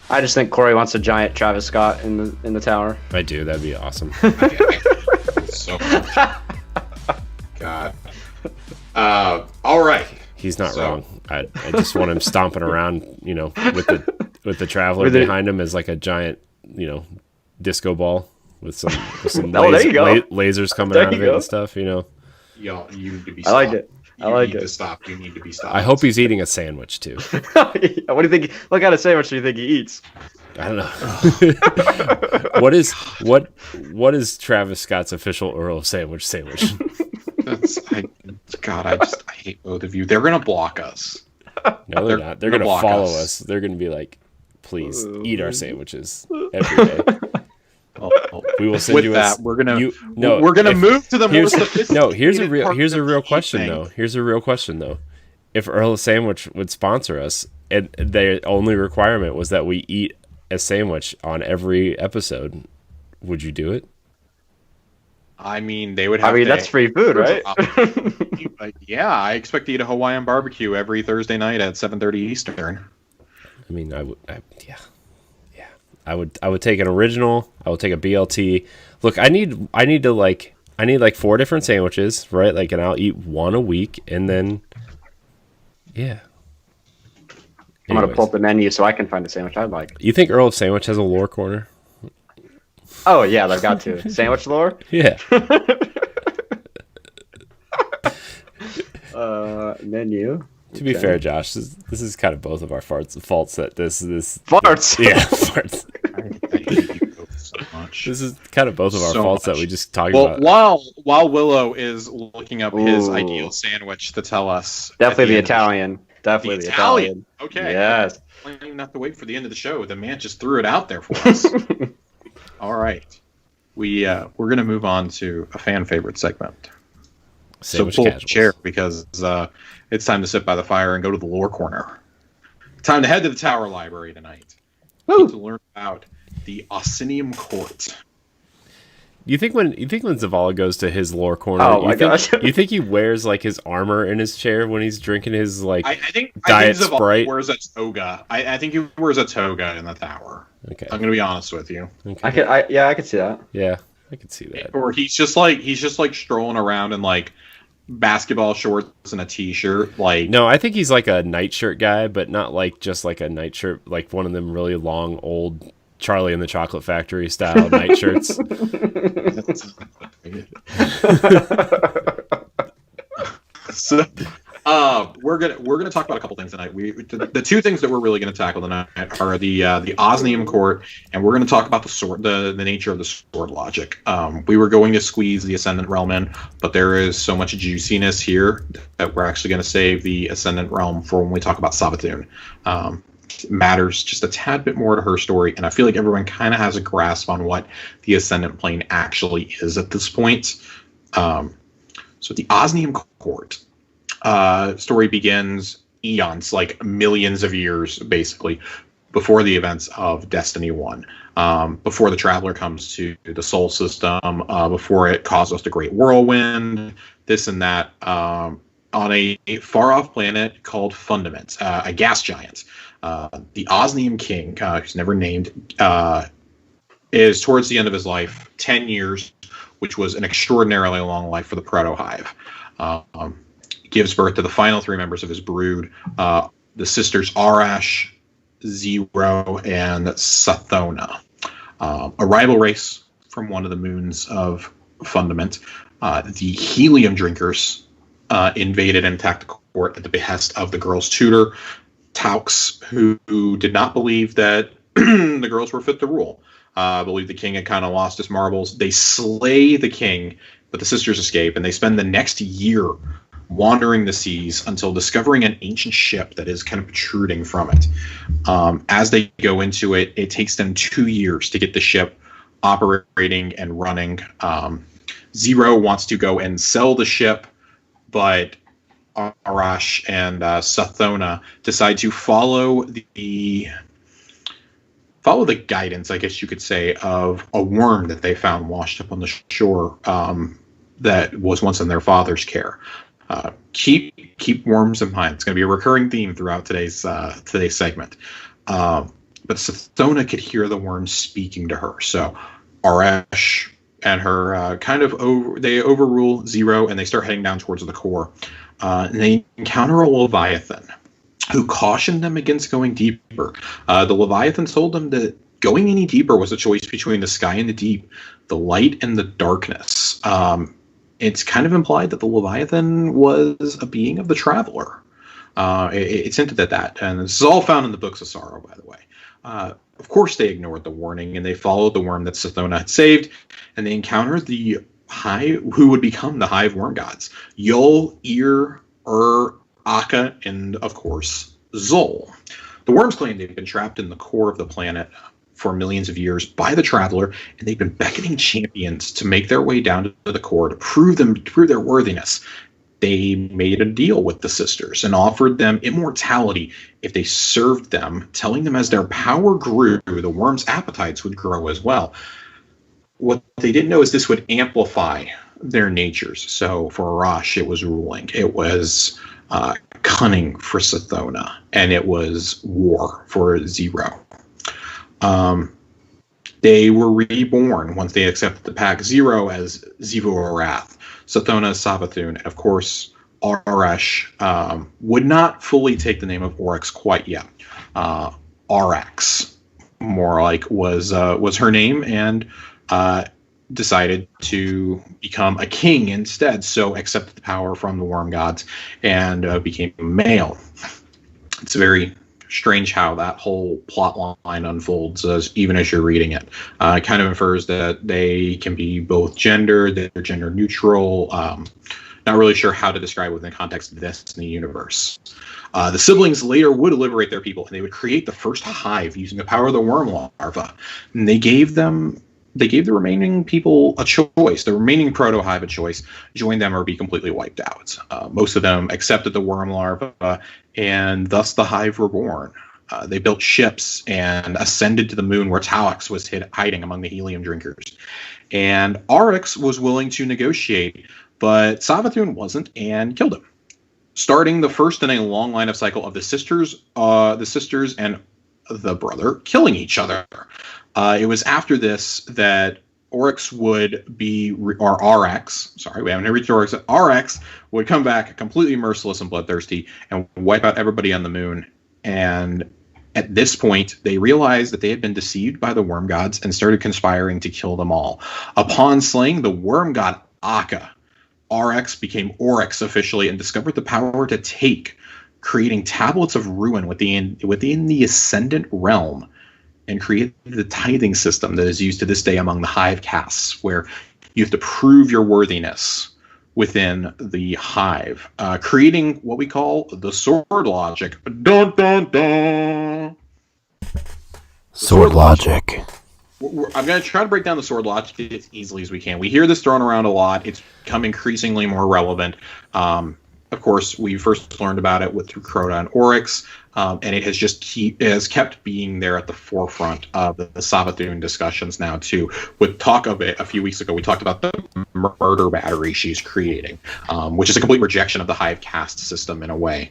I just think Corey wants a giant Travis Scott in the tower. I do. That'd be awesome. So much. God. All right. He's not wrong. I just want him stomping around, with the Traveler behind him as like a giant, disco ball with some there you go. lasers coming There out of you it go. and stuff. Y'all, you need to be I stopped. like it. You need to stop. You need to be stopped. I hope he's eating a sandwich too. What do you think? What kind of sandwich do you think he eats? I don't know. What is Travis Scott's official Earl of Sandwich? I hate both of you. They're gonna block us. No, they're not. They're gonna follow us. They're gonna be like, please eat our sandwiches every day. We will send With you. that, we're gonna move to the more sophisticated. No, here's a real question though. Here's a real question though. If Earl of Sandwich would sponsor us, and their only requirement was that we eat a sandwich on every episode, would you do it? I mean, they would have. That's free food, right? Yeah, I expect to eat a Hawaiian barbecue every Thursday night at 7:30 Eastern. I mean, I would take an original. I would take a BLT. Look, I need 4 different sandwiches, right? Like, and I'll eat one a week, and then, yeah. I'm gonna pull up the menu so I can find a sandwich I'd like. You think Earl of Sandwich has a lore corner? Oh yeah, they've got to. Sandwich lore? Yeah. Menu. To be fair, Josh, this is kind of both of our faults that this Farts. Yeah, farts. I hate you both so much. This is kind of both of our So faults much. that we just talked Well, about. while Willow is looking up his Ooh. ideal sandwich to tell us, Definitely the end of Italian. Definitely the Italian. Okay. Yes. I don't have to wait for the end of the show. The man just threw it out there for us. All right. We're gonna move on to a fan favorite segment. Sandwich So pull up the casuals. chair because it's time to sit by the fire and go to the lore corner. Time to head to the Tower Library tonight to learn about the Osmium Court. You think when Zavala goes to his lore corner, Oh my gosh. you think he wears like his armor in his chair when he's drinking his like I think Diet Zavala Sprite? wears a toga. I think he wears a toga in the tower. Okay. I'm gonna be honest with you. Okay. I could see that. Yeah, I could see that. Or he's just like strolling around in like basketball shorts and a t-shirt. Like No, I think he's like a nightshirt guy, but not like just like a nightshirt, like one of them really long old Charlie and the Chocolate Factory style nightshirts. So, we're gonna talk about a couple things tonight. The 2 things that we're really gonna tackle tonight are the Osmium Court, and we're gonna talk about the nature of the sword logic. We were going to squeeze the Ascendant Realm in, but there is so much juiciness here that we're actually gonna save the Ascendant Realm for when we talk about Sabatun. It matters just a tad bit more to her story, and I feel like everyone kind of has a grasp on what the Ascendant Plane actually is at this point. So the Osmium Court story begins eons, like millions of years, basically, before the events of Destiny 1. Before the Traveler comes to the Sol System, before it causes the Great Whirlwind, this and that, on a far-off planet called Fundament, a gas giant. The Osmium King, who's never named, is towards the end of his life, 10 years, which was an extraordinarily long life for the Proto-Hive. Gives birth to the final 3 members of his brood, the sisters Arash, Zero, and Sathona. A rival race from one of the moons of Fundament. The Helium Drinkers invaded and attacked the court at the behest of the girls' tutor, Taux, who did not believe that the girls were fit to rule. Believed the king had kind of lost his marbles. They slay the king, but the sisters escape, and they spend the next year wandering the seas until discovering an ancient ship that is kind of protruding from it. As they go into it, it takes them 2 years to get the ship operating and running. Zero wants to go and sell the ship, but Arash and Sathona decide to follow the guidance, I guess you could say, of a worm that they found washed up on the shore that was once in their father's care. Keep worms in mind. It's going to be a recurring theme throughout today's segment. but Sathona could hear the worms speaking to her. So Arash and her they overrule Zero, and they start heading down towards the core. And they encounter a Leviathan who cautioned them against going deeper. The Leviathan told them that going any deeper was a choice between the sky and the deep, the light and the darkness. It's kind of implied that the Leviathan was a being of the Traveler. It's hinted at that, and this is all found in the Books of Sorrow, by the way. Of course, they ignored the warning, and they followed the worm that Sathona had saved, and they encountered the Hive, who would become the Hive Worm Gods. Yul, Ir, Akka, and, of course, Zol. The worms claim they've been trapped in the core of the planet for millions of years by the Traveler, and they've been beckoning champions to make their way down to the core to prove their worthiness. They made a deal with the sisters and offered them immortality if they served them, telling them as their power grew, the worms' appetites would grow as well. What they didn't know is this would amplify their natures. So for Arash, it was ruling. It was cunning for Sathona, and it was war for Zero. They were reborn once they accepted the pack. Zero as Zivu Arath, Sathona as Savathun, and of course Arash would not fully take the name of Oryx quite yet. Arax, more like, was her name, and decided to become a king instead. So accepted the power from the worm gods and became male. It's very strange how that whole plot line unfolds even as you're reading it. It kind of infers that they can be both gender, they're gender neutral. Not really sure how to describe it within the context of this in the universe. The siblings later would liberate their people, and they would create the first hive using the power of the worm larva. And they gave the remaining people a choice, the remaining proto-hive a choice: join them or be completely wiped out. Most of them accepted the worm larva, and thus the hive were born. They built ships and ascended to the moon, where Talix was hiding among the helium drinkers. And Oryx was willing to negotiate, but Savathun wasn't, and killed him, starting the first in a long line of cycle of the sisters and the brother killing each other. It was after this that Oryx would be, or RX, sorry, we haven't reached Oryx. RX would come back completely merciless and bloodthirsty and wipe out everybody on the moon. And at this point, they realized that they had been deceived by the worm gods and started conspiring to kill them all. Upon slaying the worm god Akka, RX became Oryx officially and discovered the power to take, creating tablets of ruin within the Ascendant realm, and created the tithing system that is used to this day among the hive castes, where you have to prove your worthiness within the hive, creating what we call the sword logic. Dun, dun, dun. Sword logic. I'm going to try to break down the sword logic as easily as we can. We hear this thrown around a lot. It's become increasingly more relevant. Of course, we first learned about it through Crota and Oryx, and it has kept being there at the forefront of the Savathun discussions now too. With talk of it a few weeks ago, we talked about the murder battery she's creating, which is a complete rejection of the hive caste system in a way.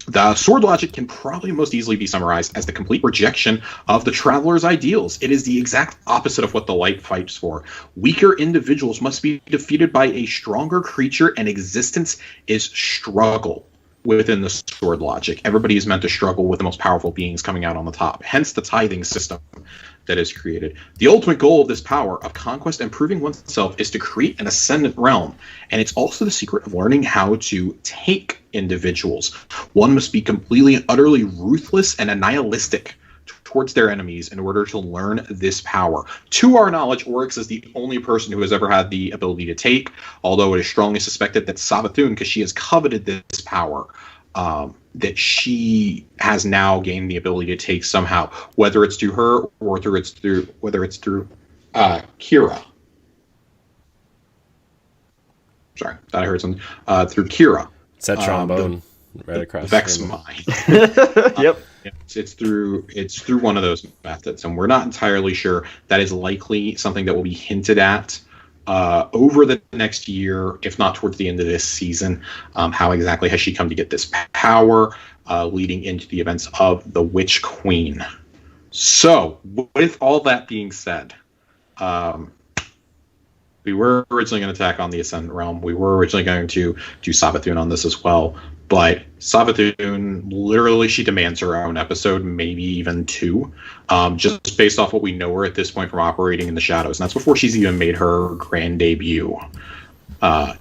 The sword logic can probably most easily be summarized as the complete rejection of the Traveler's ideals. It is the exact opposite of what the light fights for. Weaker individuals must be defeated by a stronger creature, and existence is struggle within the sword logic. Everybody is meant to struggle with the most powerful beings coming out on the top, hence the tithing system that is created. The ultimate goal of this power of conquest and proving oneself is to create an ascendant realm, and it's also the secret of learning how to take individuals. One must be completely and utterly ruthless and nihilistic towards their enemies in order to learn this power. To our knowledge, Oryx is the only person who has ever had the ability to take, although it is strongly suspected that Savathun, because she has coveted this power, that she has now gained the ability to take somehow, whether it's through her or whether it's through Kira. Sorry, thought I heard something. Through Kira. It's that trombone right across. Vex Mind. Yep. It's through one of those methods, and we're not entirely sure. That is likely something that will be hinted at over the next year, if not towards the end of this season. How exactly has she come to get this power? leading into the events of the Witch Queen. So, with all that being said, we were originally going to tack on the Ascendant Realm. We were originally going to do Savathun on this as well. But Savathun, literally, she demands her own episode, maybe even two, just based off what we know her at this point from operating in the shadows. And that's before she's even made her grand debut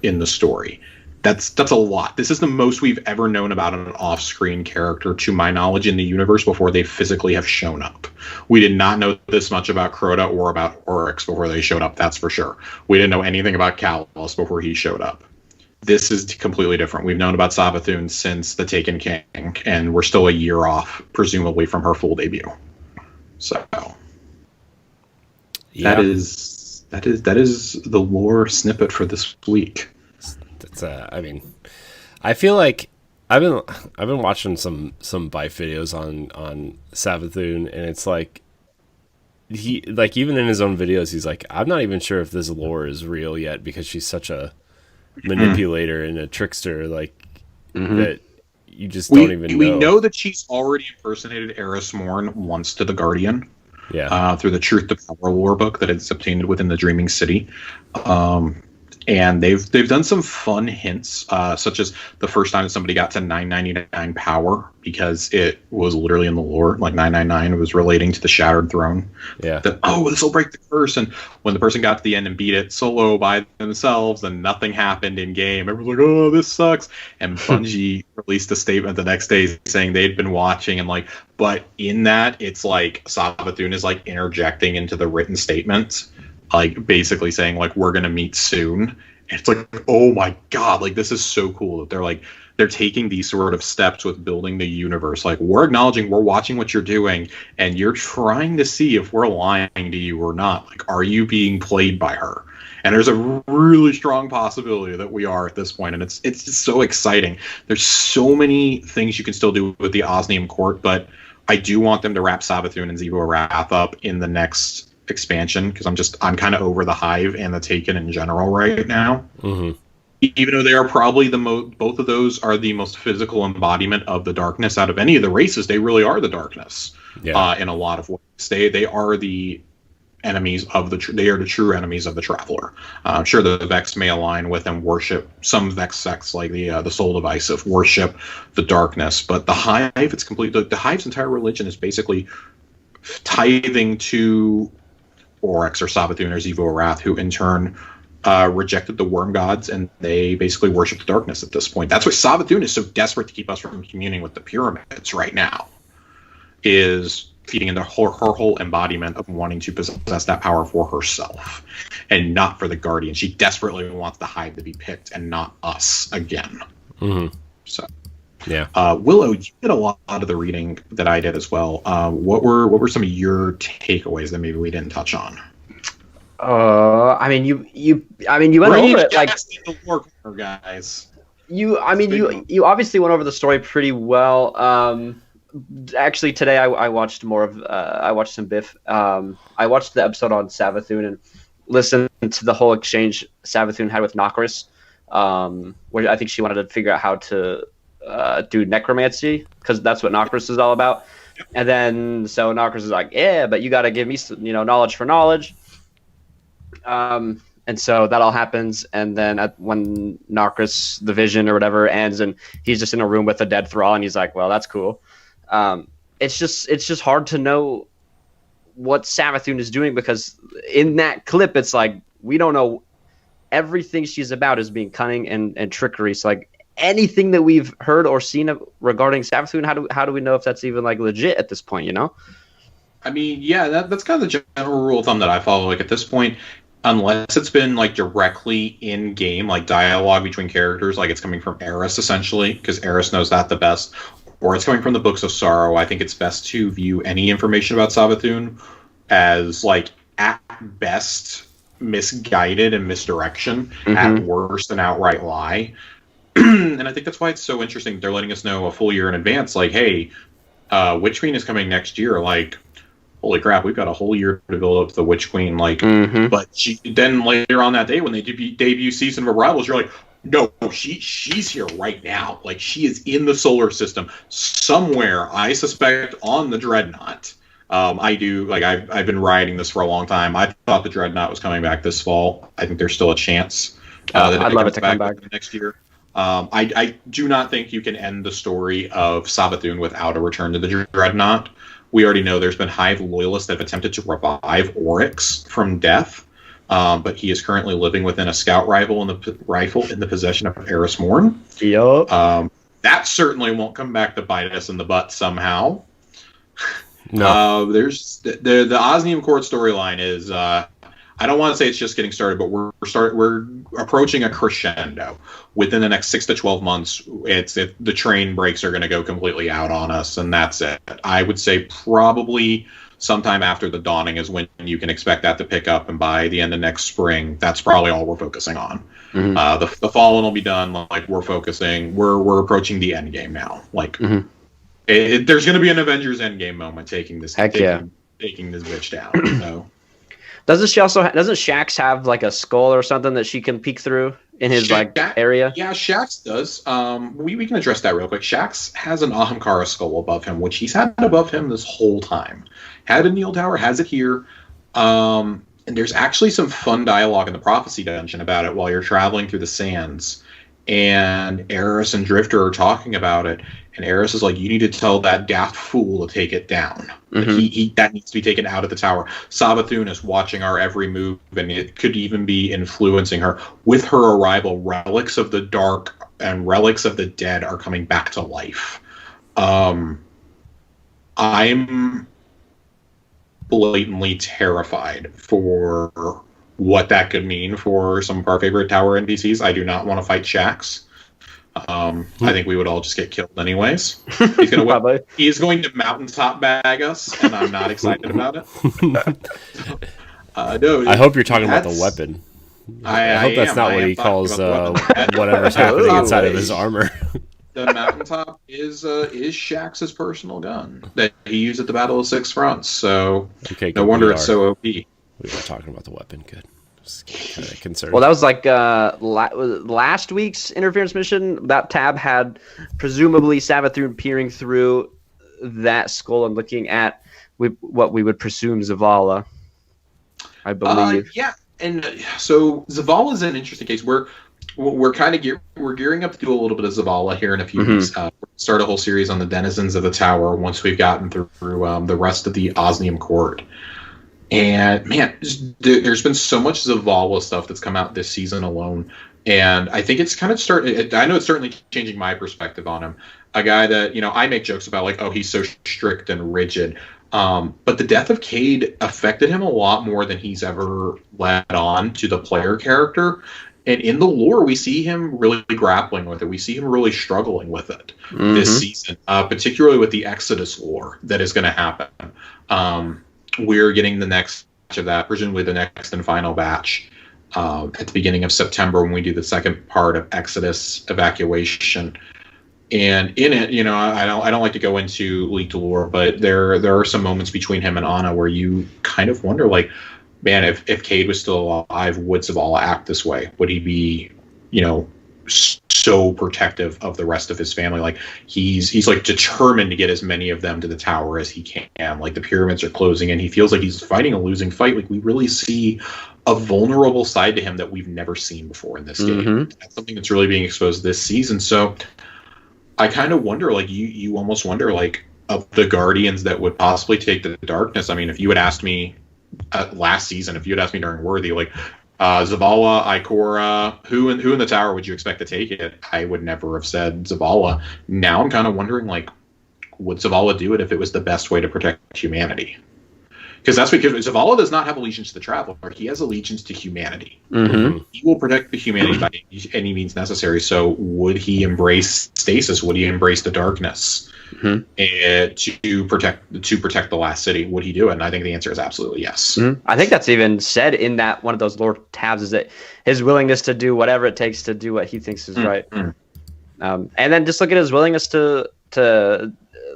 in the story. That's a lot. This is the most we've ever known about an off-screen character, to my knowledge, in the universe before they physically have shown up. We did not know this much about Crota or about Oryx before they showed up, that's for sure. We didn't know anything about Kalos before he showed up. This is completely different. We've known about Savathun since The Taken King, and we're still a year off, presumably, from her full debut. So, that is the lore snippet for this week. That's I feel like I've been watching some Bife videos on Savathun, and it's like he, like, even in his own videos, he's like, I'm not even sure if this lore is real yet, because she's such a manipulator and a trickster, like, that you just don't even know. We know that she's already impersonated Eris Morn once to the Guardian. Yeah. Through the Truth to Power lore book that is obtained within the Dreaming City. And they've done some fun hints, such as the first time somebody got to 999 power, because it was literally in the lore, like 999 was relating to the Shattered Throne. Yeah. That, this will break the curse. And when the person got to the end and beat it solo by themselves and nothing happened in game, everyone's like, oh, this sucks. And Bungie released a statement the next day saying they'd been watching, and like, but in that, it's like Savathun is like interjecting into the written statements, like basically saying like, we're gonna meet soon. And it's like, oh my god, like this is so cool that they're taking these sort of steps with building the universe. Like, we're acknowledging, we're watching what you're doing, and you're trying to see if we're lying to you or not. Like, are you being played by her? And there's a really strong possibility that we are at this point, and it's just so exciting. There's so many things you can still do with the Osmium Court, but I do want them to wrap Savathun and Xivu Arath up in the next expansion, because I'm kind of over the Hive and the Taken in general right now. Even though they are probably both of those are the most physical embodiment of the darkness out of any of the races. They really are the darkness. In a lot of ways. They are the enemies of they are the true enemies of the Traveler. I'm sure the Vex may align with and worship some Vex sects, like the Soul Divisive worship the darkness, but the Hive, it's completely, the Hive's entire religion is basically tithing to Oryx or Savathun or Xivu Arath, who in turn rejected the worm gods, and they basically worship the darkness at this point. That's why Savathun is so desperate to keep us from communing with the pyramids right now, is feeding into her whole embodiment of wanting to possess that power for herself and not for the Guardian. She desperately wants the Hive to be picked and not us again. So, yeah. Willo, you did a lot of the reading that I did as well. What were some of your takeaways that maybe we didn't touch on? I mean, you went over it like the war corner, guys. You obviously went over the story pretty well. Actually, today I watched more of I watched some Biff. I watched the episode on Savathun and listened to the whole exchange Savathun had with Nokris, where I think she wanted to figure out how to do necromancy, because that's what Nokris is all about. And then so Nokris is like, yeah, but you got to give me knowledge for knowledge. And so that all happens, and then when Nokris, the vision or whatever, ends, and he's just in a room with a dead thrall, and he's like, well, that's cool. It's just hard to know what Savathun is doing, because in that clip, it's like, we don't know. Everything she's about is being cunning and trickery. So like anything that we've heard or seen regarding Savathun, how do we know if that's even like legit at this point, I mean, yeah, that's kind of the general rule of thumb that I follow. Like at this point, unless it's been like directly in game, like dialogue between characters, like it's coming from Eris essentially, because Eris knows that the best, or it's coming from the Books of Sorrow, I think it's best to view any information about Savathun as like at best misguided and misdirection, at worst an outright lie. And I think that's why it's so interesting. They're letting us know a full year in advance, like, hey, Witch Queen is coming next year. Like, holy crap, we've got a whole year to build up the Witch Queen. Like, but then later on that day when they debut Season of Arrivals, you're like, No, she's here right now. Like, she is in the solar system somewhere. I suspect on the Dreadnought. I've been riding this for a long time. I thought the Dreadnought was coming back this fall. I think there's still a chance that I'd love it to come back next year. I do not think you can end the story of Savathun without a return to the Dreadnought. We already know there's been Hive loyalists that have attempted to revive Oryx from death, but he is currently living within a scout rifle in the possession of Eris Morn. Yup. That certainly won't come back to bite us in the butt somehow. No. There's the Osmium Court storyline is I don't want to say it's just getting started, but we're approaching a crescendo. Within the next 6 to 12 months, the train brakes are going to go completely out on us, and that's it. I would say probably sometime after the dawning is when you can expect that to pick up, and by the end of next spring, that's probably all we're focusing on. Mm-hmm. The Fallen will be done. Like, we're approaching the end game now. Like, mm-hmm. There's going to be an Avengers Endgame moment taking this bitch down. So. Doesn't Shax have like a skull or something that she can peek through in his area? Yeah, Shax does. We can address that real quick. Shax has an Ahamkara skull above him, which he's had above him this whole time. Had a Neil Tower, has it here. And there's actually some fun dialogue in the Prophecy Dungeon about it while you're traveling through the sands. And Eris and Drifter are talking about it. And Eris is like, you need to tell that daft fool to take it down. Mm-hmm. That needs to be taken out of the tower. Savathun is watching our every move, and it could even be influencing her. With her arrival, relics of the dark and relics of the dead are coming back to life. I'm blatantly terrified for what that could mean for some of our favorite tower NPCs. I do not want to fight Shax. I think we would all just get killed anyways. He's going to mountaintop bag us, and I'm not excited about it. No, I hope you're talking about the weapon. I hope that's not what he calls whatever's happening inside of his armor. The mountaintop is Shax's personal gun that he used at the Battle of Six Fronts. So no wonder it's so OP. We were talking about the weapon. Good. Kind of concerned. Well, that was like last week's interference mission. That tab had presumably Savathun peering through that skull and looking at what we would presume Zavala, I believe. Yeah, and so Zavala is an interesting case. We're kind of we're gearing up to do a little bit of Zavala here in a few weeks. Start a whole series on the denizens of the tower once we've gotten through the rest of the Osmium Court. And man, there's been so much Zavala stuff that's come out this season alone, and I think it's kind of I know it's certainly changing my perspective on him. A guy that I make jokes about, like, oh, he's so strict and rigid, but the death of Cade affected him a lot more than he's ever let on to the player character. And in the lore, we see him really grappling with it. We see him really struggling with it this season, particularly with the Exodus lore that is going to happen. We're getting the next batch of that, presumably the next and final batch, at the beginning of September when we do the second part of Exodus Evacuation. And in it, I don't like to go into leaked lore, but there are some moments between him and Anna where you kind of wonder, like, man, if Cade was still alive, would Zavala act this way? Would he be, so protective of the rest of his family? Like, he's like determined to get as many of them to the tower as he can. Like, the pyramids are closing and he feels like he's fighting a losing fight. Like, we really see a vulnerable side to him that we've never seen before in this game. That's something that's really being exposed this season. So I kind of wonder, like, you almost wonder, like, of the Guardians that would possibly take the darkness. I mean, if you had asked me last season, if you had asked me during Worthy, like, Zavala, Ikora, who in the tower would you expect to take it? I would never have said Zavala. Now I'm kind of wondering, like, would Zavala do it if it was the best way to protect humanity? Because that's because Zavala does not have allegiance to the Traveler. He has allegiance to humanity. He will protect the humanity by any means necessary. So would he embrace stasis? Would he embrace the darkness to protect the last city? Would he do it? And I think the answer is absolutely yes. I think that's even said in that one of those lore tabs, is that his willingness to do whatever it takes to do what he thinks is right. And then just look at his willingness to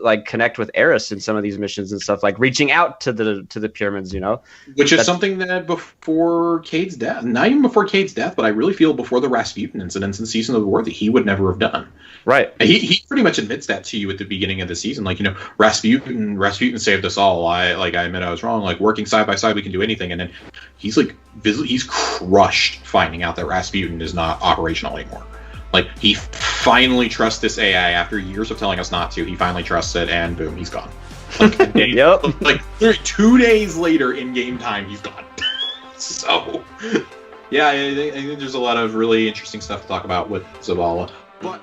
like connect with Eris in some of these missions and stuff, like reaching out to the pyramids, you know, which is something that before Cade's death, not even before Cade's death, but I really feel before the Rasputin incidents in Season of the War that he would never have done. Right. He pretty much admits that to you at the beginning of the season. Like, you know, Rasputin saved us all. I admit I was wrong. Like, working side by side, we can do anything. And then he's like, he's crushed finding out that Rasputin is not operational anymore. Like, he finally trusts this AI after years of telling us not to. He finally trusts it, and boom, he's gone. Like, yep. Like 2 days later in game time, he's gone. So, yeah, I think there's a lot of really interesting stuff to talk about with Zavala. But